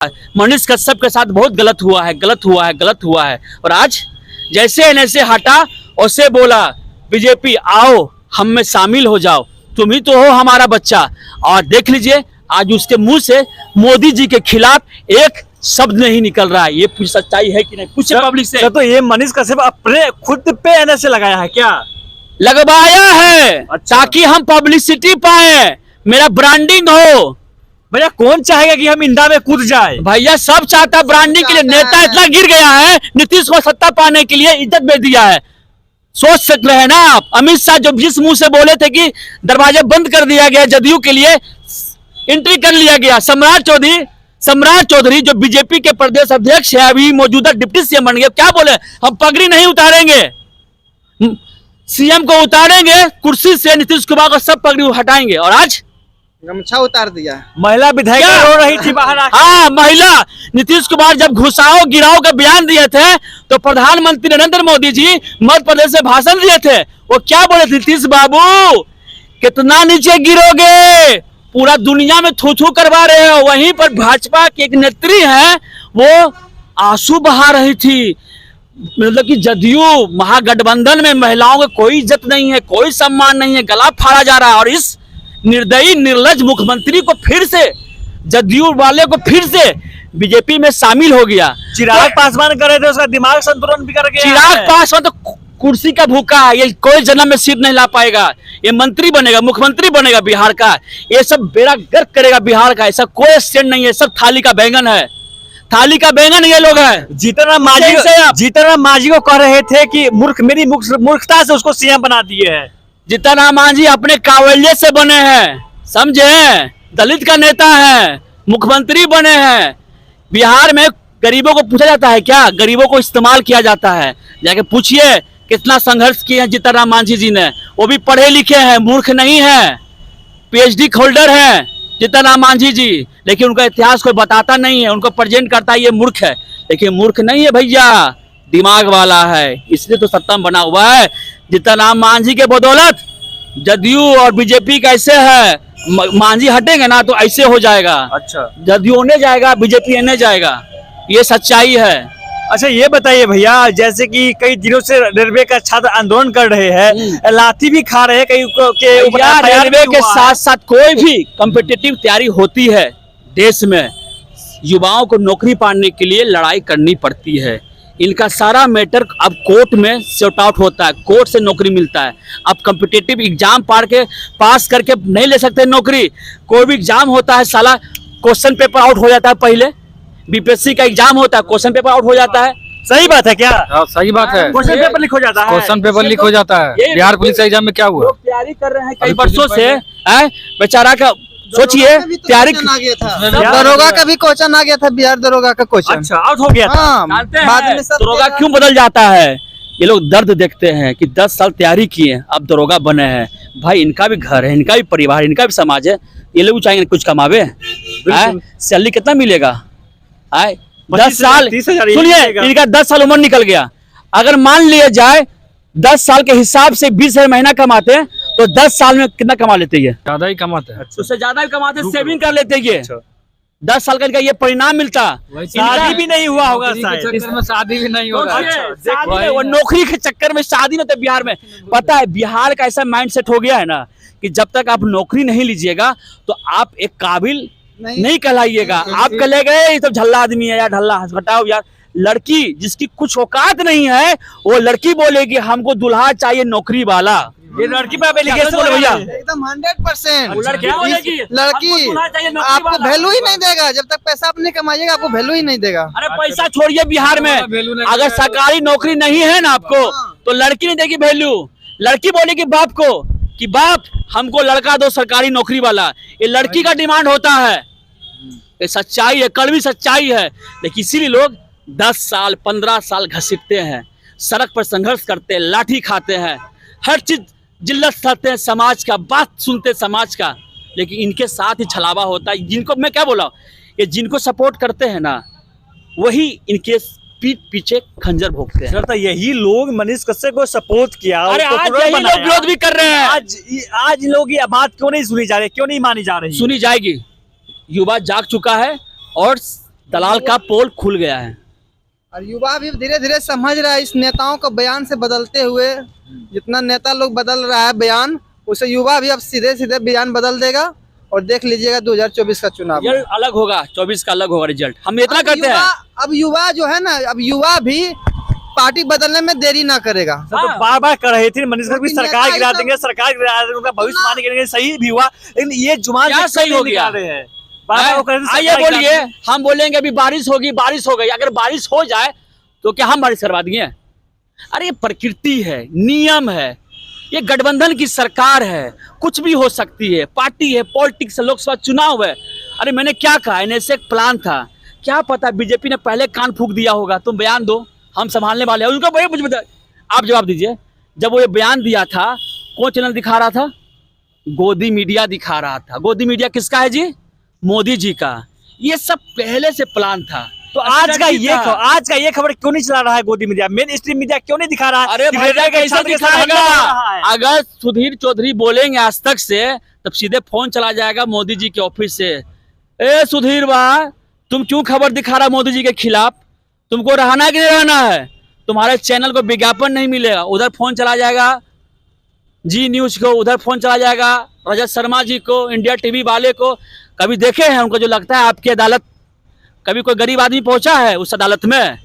मनीष कश्यप के साथ बहुत गलत हुआ है। और आज जैसे ऐसे हटा और से बोला बीजेपी आओ हम में शामिल हो जाओ, तुम ही तो हो हमारा बच्चा। और देख लीजिए आज उसके मुंह से मोदी जी के खिलाफ एक शब्द नहीं निकल रहा है। ये सच्चाई है कि नहीं? पूछे पब्लिक से। तो ये मनीष कश्यप अपने खुद पे एनएसए लगाया है क्या? लगवाया है। अच्छा। ताकि हम पब्लिसिटी पाए, मेरा ब्रांडिंग हो। भैया कौन चाहेगा कि हम इंदा में कूद जाए? भैया सब चाहता है ब्रांडिंग के लिए। नेता इतना गिर गया है, नीतीश को सत्ता पाने के लिए इज्जत बेच दिया है। सोच सकते हैं ना आप, अमित शाह जो जिस मुंह से बोले थे कि दरवाजा बंद कर दिया गया जदयू के लिए, एंट्री कर लिया गया। सम्राट चौधरी जो बीजेपी के प्रदेश अध्यक्ष है, अभी मौजूदा डिप्टी सीएम बन गए, क्या बोले? हम पगड़ी नहीं उतारेंगे, सीएम को उतारेंगे कुर्सी से, नीतीश कुमार को सब पगड़ी हटाएंगे। और आज गमछा उतार दिया। महिला विधायक रो रही थी बाहर। हाँ, महिला नीतीश कुमार जब घुसाओ गिराओ का बयान दिए थे तो प्रधानमंत्री नरेंद्र मोदी जी मध्य प्रदेश में भाषण दिए थे। वो क्या बोले थे? नीतीश बाबू कितना नीचे गिरोगे, पूरा दुनिया में थू थू करवा रहे हो। वहीं पर भाजपा की एक नेत्री है, वो आंसू बहा रही थी। मतलब कि जदयू महागठबंधन में महिलाओं को कोई इज्जत नहीं है, कोई सम्मान नहीं है, गला फाड़ा जा रहा है। और इस निर्दयी निर्लज मुख्यमंत्री को फिर से, जदयू वाले को फिर से बीजेपी में शामिल हो गया। चिराग पासवान कर रहे थे, उसका दिमाग संतुलन बिगड़ गया। चिराग पासवान तो कुर्सी का भूखा है, ये कोई जन्म में सीट नहीं ला पाएगा। ये मंत्री बनेगा, मुख्यमंत्री बनेगा बिहार का, ये सब बेड़ा गर्क करेगा बिहार का। ऐसा कोई स्टैंड नहीं है, सब थाली का बैंगन है, थाली का बैंगन ये लोग है। जीतन राम मांझी को कह रहे थे कि मेरी मूर्खता से उसको सीएम बना दिए है। जीतन राम मांझी अपने कावल्य से बने हैं, समझे? दलित का नेता है, मुख्यमंत्री बने हैं। बिहार में गरीबों को पूछा जाता है क्या? गरीबों को इस्तेमाल किया जाता है। जाके पूछिए कितना संघर्ष किए हैं जीतन राम मांझी जी ने। वो भी पढ़े लिखे हैं, मूर्ख नहीं है, पीएचडी होल्डर हैं जीतन राम मांझी जी। लेकिन उनका इतिहास कोई बताता नहीं है, उनको प्रेजेंट करता है ये मूर्ख है। लेकिन मूर्ख नहीं है भैया, दिमाग वाला है, इसलिए तो सत्ता में बना हुआ है। जीतन राम मांझी के बदौलत जदयू और बीजेपी कैसे है, मांझी हटेंगे ना तो ऐसे हो जाएगा। अच्छा, जदयू ने जाएगा, बीजेपी ने जाएगा, ये सच्चाई है। अच्छा ये बताइए भैया, जैसे कि कई दिनों से रेलवे का छात्र आंदोलन कर रहे हैं, लाठी भी खा रहे हैं कई के ऊपर। रेलवे के साथ साथ कोई भी कॉम्पिटिटिव तैयारी होती है देश में, युवाओं को नौकरी पाने के लिए लड़ाई करनी पड़ती है। इनका सारा मैटर अब कोर्ट में सॉर्ट आउट होता है, कोर्ट से नौकरी मिलता है। अब कॉम्पिटिटिव एग्जाम पास करके नहीं ले सकते नौकरी। कोई भी एग्जाम होता है साला क्वेश्चन पेपर आउट हो जाता है। पहले बीपीएससी का एग्जाम होता है, क्वेश्चन पेपर आउट हो जाता है। सही बात है क्या? सही बात है। क्वेश्चन पेपर लीक हो जाता है। क्वेश्चन पेपर लीक हो जाता है। बिहार पुलिस एग्जाम में क्या हुआ? लोग तैयारी कर रहे हैं कई वर्षों से, बेचारा का सोचिए तैयारी। दरोगा का भी क्वेश्चन आ गया था, बिहार दरोगा का क्वेश्चन। अच्छा, आउट हो गया था। हाँ, बाद में सब दरोगा क्यों बदल जाता है? ये लोग दर्द देखते हैं कि 10 साल तैयारी किए, अब दरोगा बने हैं। भाई इनका भी घर है, इनका भी परिवार, इनका भी समाज है। ये लोग चाहेंगे कुछ कमावे, सैलरी कितना मिलेगा? 10 साल, सुनिए इनका 10 साल उम्र निकल गया। अगर मान लिया जाए 10 साल के हिसाब से 20,000 महीना कमाते हैं तो 10 साल में कितना कमा लेते हैं? ज्यादा ही कमाते हैं। उससे ज्यादा ही कमाते, सेविंग कर लेते हैं। 10 साल का ये परिणाम मिलता। शादी भी नहीं हुआ होगा, इसमें शादी भी नहीं होगा। वो नौकरी के चक्कर में शादी नहीं होता बिहार में। पता है बिहार का ऐसा माइंडसेट हो गया है ना कि जब तक आप नौकरी नहीं लीजिएगा तो आप एक काबिल नहीं कहलाइएगा। आप कहे गए ये तो झल्ला आदमी है यार, ढल्ला, हटाओ यार। लड़की जिसकी कुछ औकात नहीं है वो लड़की बोलेगी हमको दुल्हा चाहिए नौकरी वाला। ये लड़की पे एप्लीकेशन बोले भैया एकदम 100%। लड़की आपको वैल्यू ही नहीं देगा जब तक पैसा आप नहीं कमाइएगा, आपको वैल्यू ही नहीं देगा। अरे पैसा छोड़िए, बिहार में अगर सरकारी नौकरी नहीं है ना आपको तो लड़की नहीं देगी वैल्यू। लड़की बोलेगी बाप को कि बाप हमको लड़का दो सरकारी नौकरी वाला। ये लड़की का डिमांड होता है, ये सच्चाई है, कड़वी सच्चाई है। लेकिन इसीलिए लोग 10 साल 15 साल घसीटते हैं, सड़क पर संघर्ष करते हैं, लाठी खाते हैं, हर चीज जिल्लत सहते हैं, समाज का बात सुनते समाज का। लेकिन इनके साथ ही छलावा होता है। जिनको मैं क्या बोला, ये जिनको सपोर्ट करते हैं ना वही इनके पीठ पीछे खंजर भोगते हैं। तो यही लोग मनीष कश्यप को सपोर्ट किया। अरे आज यही लोग विरोध भी कर रहे हैं। आज लोग ये बात क्यों नहीं सुनी जा रही, क्यों नहीं मानी जा रही? सुनी जाएगी। युवा जाग चुका है और दलाल का पोल खुल गया है। और युवा भी धीरे धीरे समझ रहा है इस नेताओं को बयान से बदलते हुए। जितना नेता लोग बदल रहा है बयान, उसे युवा भी अब सीधे सीधे बयान बदल देगा। और देख लीजिएगा 2024 का चुनाव रिजल्ट अलग होगा, 24 का अलग होगा रिजल्ट। हम इतना करते हैं। अब युवा जो है ना, अब युवा भी पार्टी बदलने में देरी ना करेगा। तो बार बार कर रहे थे मनीष भी सरकार गिरा देंगे, सरकार गिरा देंगे, उनका भविष्यवाणी करेंगे, सही भी हुआ। लेकिन ये जुबान क्या सही हो गया? आइए बोलिए, हम बोलेंगे अभी बारिश होगी, बारिश हो गई। अगर बारिश हो जाए तो क्या हम बारिश करवा देंगे? अरे ये प्रकृति है, नियम है, ये गठबंधन की सरकार है, कुछ भी हो सकती है, पार्टी है, पॉलिटिक्स है, लोकसभा चुनाव है। अरे मैंने क्या कहा, NSA एक प्लान था, क्या पता बीजेपी ने पहले कान फूंक दिया होगा। तुम बयान दो, हम संभालने वाले हैं। उनको मुझे आप जवाब दीजिए। जब वो ये बयान दिया था, कौन चैनल दिखा रहा था? गोदी मीडिया दिखा रहा था। गोदी मीडिया किसका है जी? मोदी जी का। ये सब पहले से प्लान था। तो आज का ये खबर क्यों नहीं चला रहा है गोदी मीडिया? मेन स्ट्रीम मीडिया क्यों नहीं दिखा रहा है? अरे भैया कैसे दिखाएगा? अगर सुधीर चौधरी बोलेंगे आज तक से, तब सीधे फोन चला जाएगा मोदी जी के ऑफिस से। ए सुधीर बा, तुम क्यों खबर दिखा रहा मोदी जी के खिलाफ? तुमको रहना है कि नहीं रहना है? तुम्हारे चैनल को विज्ञापन नहीं मिलेगा। उधर फोन चला जाएगा जी न्यूज को, उधर फोन चला जाएगा रजत शर्मा जी को, इंडिया टीवी वाले को। कभी देखे हैं उनको? जो लगता है आपकी अदालत, कभी कोई गरीब आदमी पहुंचा है उस अदालत में?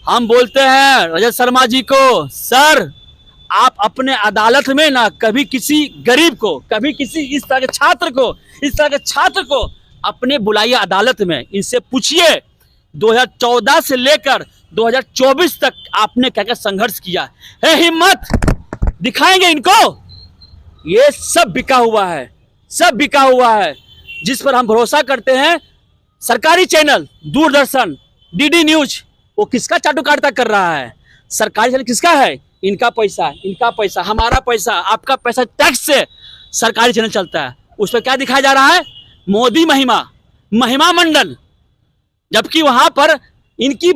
हम बोलते हैं रजत शर्मा जी को, सर आप अपने अदालत में ना कभी किसी गरीब को, कभी किसी इस तरह के छात्र को अपने बुलाइए अदालत में। इनसे पूछिए 2014 से लेकर 2024 तक आपने क्या क्या संघर्ष किया है। हिम्मत दिखाएंगे इनको। ये सब बिका हुआ है, सब बिका हुआ है। जिस पर हम भरोसा करते हैं, सरकारी चैनल दूरदर्शन, डीडी न्यूज, वो किसका चाटुकारिता कर रहा है? सरकारी चैनल किसका है? इनका पैसा, इनका पैसा, हमारा पैसा, आपका पैसा, टैक्स से सरकारी चैनल चलता है। उस पर क्या दिखाया जा रहा है? मोदी महिमा, महिमा मंडन। जबकि वहां पर इनकी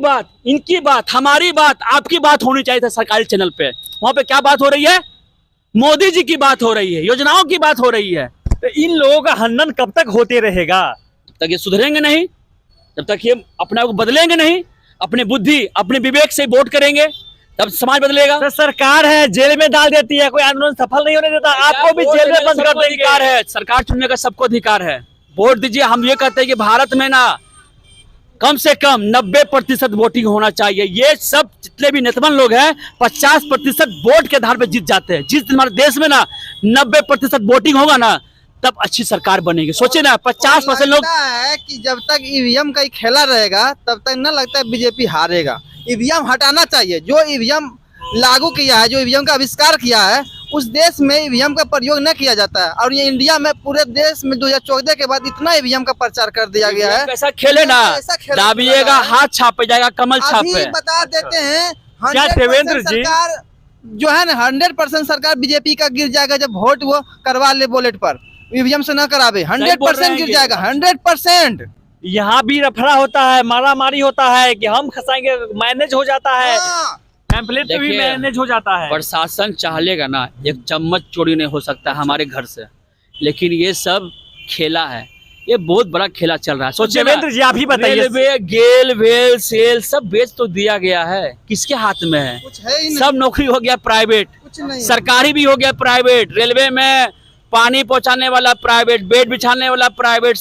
बात, हमारी बात, आपकी बात होनी चाहिए था सरकारी चैनल पे। वहां पे क्या बात हो रही है? मोदी जी की बात हो रही है, योजनाओं की बात हो रही है। तो इन लोगों का हनन कब तक होते रहेगा? जब तक ये सुधरेंगे नहीं, जब तक ये अपने आप को बदलेंगे नहीं, अपने बुद्धि, अपने विवेक से वोट करेंगे, तब समाज बदलेगा। तो सरकार है जेल में डाल देती है, कोई आंदोलन सफल नहीं होने देता, आपको भी जेल में बंद कर देंगे। अधिकार है, सरकार चुनने का सबको अधिकार है। वोट दीजिए। हम ये कहते हैं कि भारत में ना कम से कम 90% वोटिंग होना चाहिए। ये सब जितने भी नेतमन लोग हैं 50% वोट के आधार पर जीत जाते हैं। जिस दिन हमारे देश में ना 90% वोटिंग होगा ना, तब अच्छी सरकार बनेगी। सोचे ना 50% लोग है कि जब तक ईवीएम का ही खेला रहेगा तब तक न लगता है बीजेपी हारेगा। ईवीएम हटाना चाहिए। जो ईवीएम लागू किया है, जो ईवीएम का आविष्कार किया है, उस देश में ईवीएम का प्रयोग न किया जाता है। और ये इंडिया में पूरे देश में 2014 के बाद इतना ईवीएम का प्रचार कर दिया गया है। ऐसा खेले ना, दाबिएगा, हाथ छापे जाएगा, कमल छापे। बता देते हैं क्या देवेंद्र जी जो है ना 100% सरकार बीजेपी का गिर जाएगा जब वोट वो करवा ले बुलेट पर, ईवीएम से न करावे। 100% गिर जाएगा, 100%। यहाँ भी रफड़ा होता है, मारा मारी होता है कि हम खसाएंगे, मैनेज हो जाता है, पैम्पलेट पे भी मैनेज हो जाता है। प्रशासन चाहेगा ना, एक चम्मच चोरी नहीं हो सकता हमारे घर से। लेकिन ये सब खेला है, ये बहुत बड़ा खेला चल रहा है। सोचिए देवेंद्र जी आप ही बताइए। रेलवे, गेल, वेल, सेल सब बेच तो दिया गया है, किसके हाथ में है? कुछ है ही नहीं। सब नौकरी हो गया प्राइवेट, कुछ नहीं। सरकारी भी हो गया प्राइवेट। रेलवे में पानी पहुंचाने वाला प्राइवेट, बेड बिछाने वाला प्राइवेट,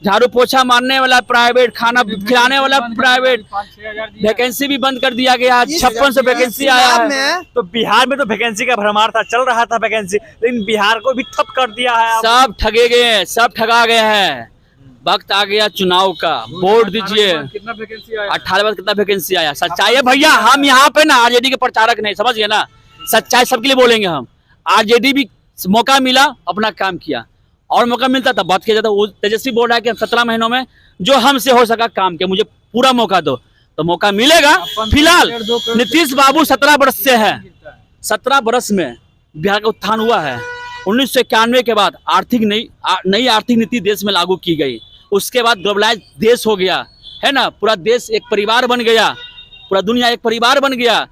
झाड़ू पोछा मारने वाला प्राइवेट, खाना खिलाने वाला प्राइवेट। वैकेंसी भी बंद कर दिया गया। 5600 वैकेंसी आया है। तो बिहार में तो वैकेंसी का भरमार था, चल रहा था वैकेंसी, लेकिन बिहार को भी ठप कर दिया है। सब ठगे गए हैं, सब ठगा गए हैं। वक्त आ गया चुनाव का, वोट दीजिए। कितना वैकेंसी आया? 18 में कितना वैकेंसी आया? सच्चाई है भैया, हम यहाँ पे ना आरजेडी के प्रचारक नहीं, समझ गए ना। सच्चाई सबके लिए बोलेंगे हम। आरजेडी भी मौका मिला, अपना काम किया, और मौका मिलता तब बात किया जाता। वो तेजस्वी बोल रहा है कि 17 महीनों में जो हमसे हो सका काम किया, मुझे पूरा मौका दो, तो मौका मिलेगा। फिलहाल नीतीश बाबू 17 वर्ष से है, 17 वर्ष में बिहार का उत्थान हुआ है। 1991 के बाद नई आर्थिक नीति देश में लागू की गई। उसके बाद ग्लोबलाइज देश हो गया है ना, पूरा देश एक परिवार बन गया, पूरा दुनिया एक परिवार बन गया।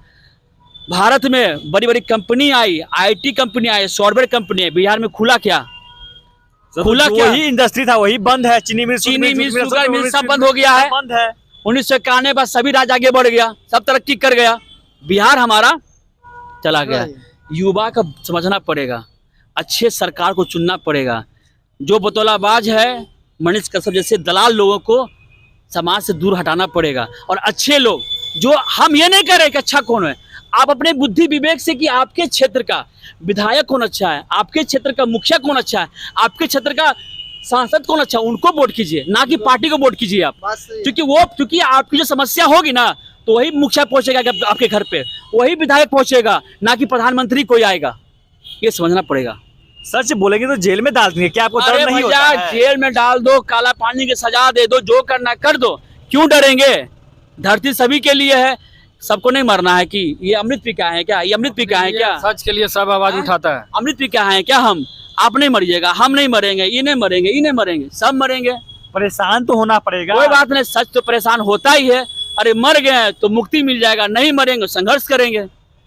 भारत में बड़ी बड़ी कंपनी आई, आईटी कंपनी आई, सॉफ्टवेयर कंपनी आई। बिहार में खुला क्या? खुला क्या? वही इंडस्ट्री था वही बंद है। चीनी मिल, शुगर मिल सब बंद हो गया है। बंद है। 1991 बाद सभी राज्य आगे बढ़ गया, सब तरक्की कर गया, बिहार हमारा चला गया। युवा का समझना पड़ेगा, अच्छे सरकार को चुनना पड़ेगा। जो बतौलाबाज है, मनीष कश्यप जैसे दलाल लोगों को समाज से दूर हटाना पड़ेगा। और अच्छे लोग, जो हम ये नहीं कह रहे कि अच्छा कौन है, आप अपने बुद्धि विवेक से कि आपके क्षेत्र का विधायक कौन अच्छा है, आपके क्षेत्र का मुखिया कौन अच्छा है, आपके क्षेत्र का सांसद कौन अच्छा है, उनको वोट कीजिए, ना कि पार्टी को वोट कीजिए आप। क्योंकि आपकी जो समस्या होगी ना, तो वही मुखिया पहुंचेगा आपके घर पे, वही विधायक पहुंचेगा, ना कि प्रधानमंत्री कोई आएगा। ये समझना पड़ेगा। सच बोलेंगे तो जेल में डाल देंगे, क्या आपको डर नहीं होता है? जेल में डाल दो, काला पानी की सजा दे दो, जो करना कर दो, क्यों डरेंगे? धरती सभी के लिए है, सबको नहीं मरना है। कि ये अमृत पी के आए हैं क्या? ये अमृत पी के आए हैं क्या? सच के लिए सब आवाज उठाता है। अमृत पी के आए हैं क्या? हम आप नहीं मरिएगा, हम नहीं मरेंगे, ये नहीं मरेंगे, ये नहीं मरेंगे, सब मरेंगे। परेशान तो होना पड़ेगा। कोई बात नहीं, सच तो परेशान होता ही है। अरे मर गए तो मुक्ति मिल जाएगा, नहीं मरेंगे संघर्ष करेंगे,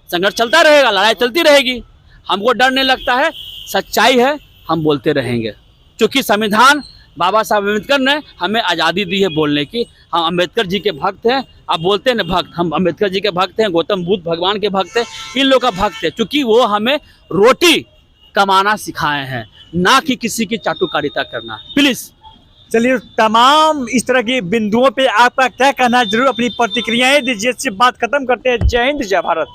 संघर्ष चलता रहेगा, लड़ाई चलती रहेगी। हमको डर नहीं लगता है, सच्चाई है, हम बोलते रहेंगे। क्योंकि संविधान बाबा साहब अम्बेडकर ने हमें आज़ादी दी है बोलने की। हम अम्बेडकर जी के भक्त हैं। आप बोलते हैं ना भक्त, हम अम्बेडकर जी के भक्त हैं, गौतम बुद्ध भगवान के भक्त हैं, इन लोग का भक्त है। क्योंकि वो हमें रोटी कमाना सिखाए हैं, ना कि किसी की चाटुकारिता करना। प्लीज चलिए, तमाम इस तरह के बिंदुओं पे आपका क्या कहना है, जरूर अपनी प्रतिक्रियाएं दीजिए। इससे बात खत्म करते हैं। जय हिंद, जय भारत।